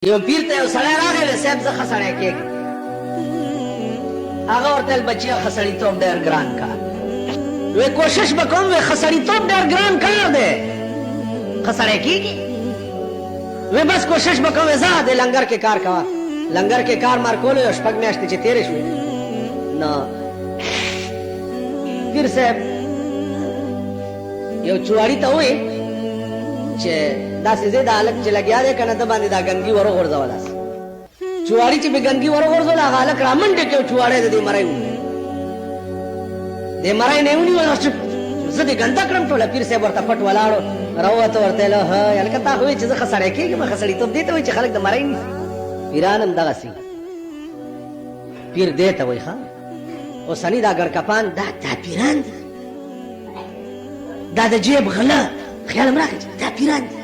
you پیر ته you سړی راغی وی صاحب زه ښه سړی کېږم هغه ورته ویل بچیه ښه سړیتوب ډېر ګران کار وی کوشش به کوم وی ښه سړیتوب ډېر ګران کار دی ښه سړی کېږي وی بس کوشش به کوم ځه د لنګر کې کار کوه لنګر کې کار مار کولو یو شپږ میاشتې چې تېرې شوې نو پیر صاحب یو چواري ته وویل چې داسې ځای د هلک چې لګیا دی که نه ده باندې دا ګنګي ور وغورځوه داسې چواري چې به ګنګي ور وغورځول هغه هلک را منډې کړ چواری د دې مرۍ ونیو دې مرۍ نه یې ونیول زه دې ګنده کړم ټوله پیر صاحب ورته پټ ولاړو راووته ورته ویل ه هلکه تا خو وایي چې زه ښه سړی کېږم ښه سړیتوب دې ته وایي چې خلک د مرۍ نیسي پیران هم دغسې پیر دې ته وایي ښه اوسني دا ګړکپان دا پیران دي دا د جیب غله خیال هم راکړي دا پیران دي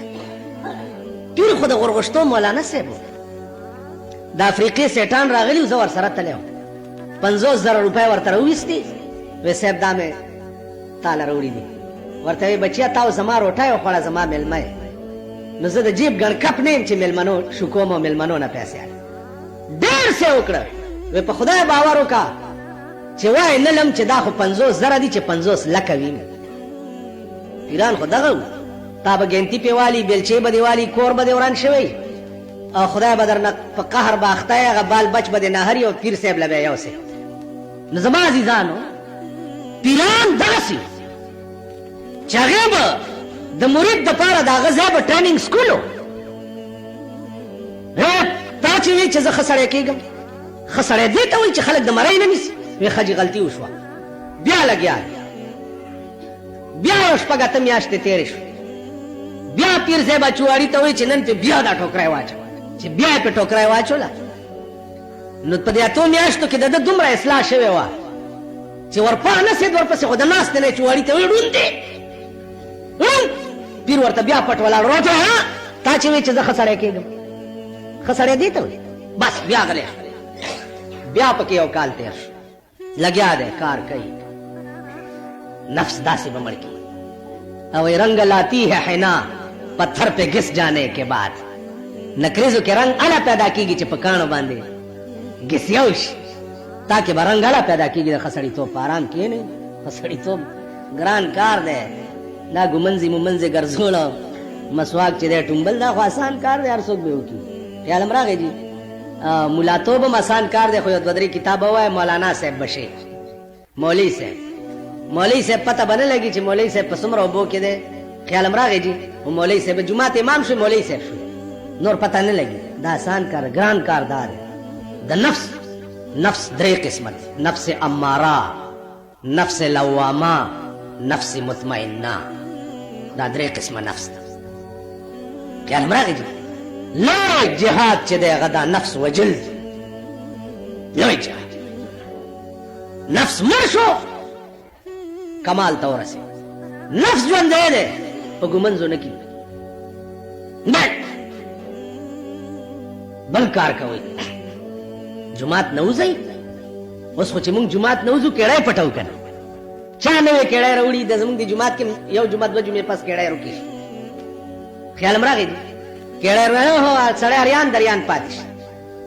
پیر خو د غورغشتو مولانا صاحب د افریقې سیټان راغلي زه ورسره تلی وم 50,000 روپۍ ورته راوویستې وی صاحب دا مې تاله راوړي دي ورته وی بچیه تا زما روټۍ وخوړه زما میلمه یې نو زه د جیب ګڼکپ نه یم چې میلمنو شو کوم او میلمنو نه پیسې اخلم ډېر څه وکړه وی په خدای باور وکړه چې وایې نه لم چې دا خو 50,000 دي چې 50 لکه وي پیران خو دغه و تا به ګنتي پې والي بیلچې به دې والي کور به دې وران شوی او خدای به درنه په قهر به اخته یې هغه بال بچ به دې نهري او پیر صاحب له به یو صاحب نو زما عزیزانو پیران دغسې چې هغې به د مرید دپاره د هغه ځای به ټریننګ سکول و تا چې وایي چې زه ښه سړی کېږم ښه سړی دې ته وایي چې خلک د مرۍ نه نیسي وی ښه غلطي وشوه بیا لګیا بیا یو شپږ اته میاشتې تېرې شوې بیا پیر صاحب چواري ته وایي چې نن پې بیا دا ټوکری واچوه چې بیا یې پې ټوکری واچوله نو په دې اتو میاشتو کې د ده دومره اصلاح شوې وه چې ورپا نه سید ورپسې خو د ناستې نه یې چواري ته وایي ړوند دی پیر ورته بیا پټ ولاړ ورته تا چې وایي چې زه ښه سړی کېږم ښه سړی دې ته وایي بس بیا غلی بیا پکې یو کال تېر شو لګیا دی کار کوي نفس داسې به مړ کی او رنگ لاتی ہے حنا پتھر پہ گس جانے کے بعد نکریزو کے رنگ الا پیدا کیږي چې په کانو باندې گس یوش تاکہ به رنگ الا پیدا کیږي د خسړی تو آرام کینې خسړی تو ګران کار دی دا ګمنځي ممنځي ګرځول مسواک چې دی ټومبل دا خو آسان کار دی هر څوک به وکړي خیال هم راغی جي ملاتوب هم آسان کار دی خو یو دوه درې کتاب ووایه مولانا صاحب بشیر مولوی صاحب پته به نه لګي چې مولوی صاحب په څومره اوبو کې دی خیال هم راغی جي مولوی صاحب جومات امام شو مولوی صاحب شو نور پته نه لګي دا آسان کار ګران کار دا دی د نفس درې قسمت نفس اماره نفس لوامه نفس مطمئنه دا درې قسمه نفس ده خیال هم راغی جي لوی جهاد چې دی هغه دا نفس وجل لوی جهاد نفس مړ شو کمال ته ورسېد نفس ژوندی دی په ګمنځو نه کېږي بل کار کوئ جومات نه وځئ اوس خو چې مونږ جومات نه وځو کیړی پټو که نه چا نوی کیړی راوړي د زمونږ د جومات کې یو جومات دوه جمعې پس کیړی روکې شي خیال هم راغی کیړی هو سړی اریان دریان پاتې شي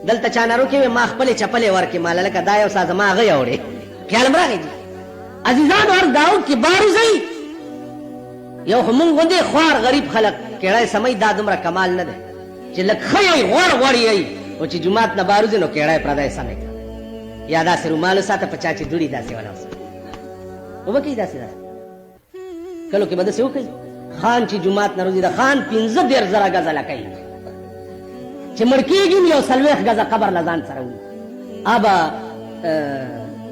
دلته چا نه روکې وې ما خپلې چپلې ورکې ماله لکه دا یو سا زما هغه یې وړې خیال هم راغی عزیزان اور داو کې بارو زئی یو خو مونږ غوندې خوار غریب خلک کیړی سمئ دا دومره کمال نه دی چې لږ ښه یی غوړ یی او چې جومات نه باروځي نو کیړی پردی سمئ یا داسې رومال وساته په چا چې دوړي داسې ونوسه وبکئ داسې کلو کې به داسې وکئ خان چې جومات نه روځي د خان 15,000 ګزه لکئ چې مړ کېږي یو 40 ګزه قبر له ځان سره وړي ابا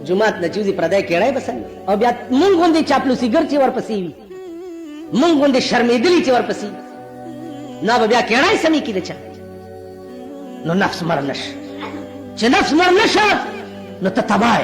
جومات نه چوزي پردی کیړی بسن او بیا مونږ غوندې چاپلوسیګر چې ورپسې وي مونږ غوندې شرمېدلي چې ورپسې نه به بیا کیړی سمې کي د چا نو نفس مړ نشه چې نفس مړ نشه نو ته تباه